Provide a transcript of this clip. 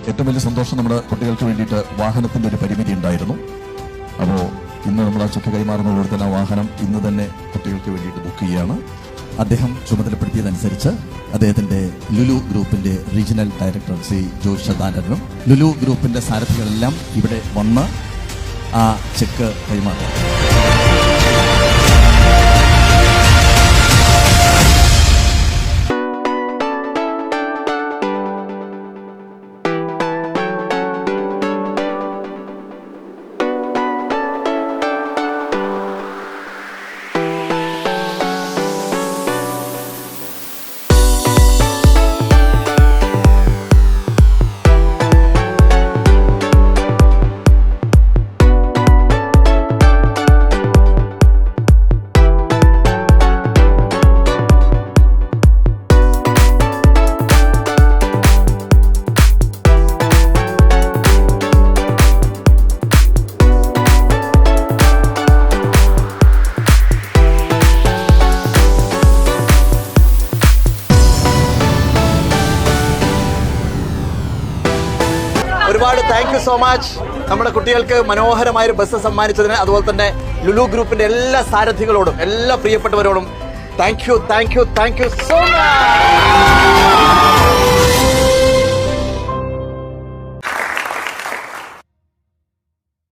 ഏറ്റവും വലിയ സന്തോഷം നമ്മുടെ കുട്ടികൾക്ക് വേണ്ടിയിട്ട് വാഹനത്തിന്റെ ഒരു പരിമിതി ഉണ്ടായിരുന്നു. അപ്പോൾ ഇന്ന് നമ്മൾ ആ ചെക്ക് കൈമാറുന്നതോടെ തന്നെ ആ വാഹനം ഇന്ന് തന്നെ കുട്ടികൾക്ക് വേണ്ടിയിട്ട് ബുക്ക് ചെയ്യുകയാണ്. അദ്ദേഹം ചുമതലപ്പെടുത്തിയതനുസരിച്ച് അദ്ദേഹത്തിന്റെ ലുലു ഗ്രൂപ്പിന്റെ റീജിയണൽ ഡയറക്ടർ ശ്രീ ജോഷ് ശതാനനും ലുലു ഗ്രൂപ്പിന്റെ സാരഥികളെല്ലാം ഇവിടെ വന്ന് ആ ചെക്ക് കൈമാറും. ഒരുപാട് താങ്ക് യു സോ മച്ച് നമ്മുടെ കുട്ടികൾക്ക് മനോഹരമായൊരു ബസ് സമ്മാനിച്ചതിന്. അതുപോലെ തന്നെ ലുലു ഗ്രൂപ്പിന്റെ എല്ലാ സാരഥികളോടും എല്ലാ പ്രിയപ്പെട്ടവരോടും താങ്ക് യു സോ മച്ച്.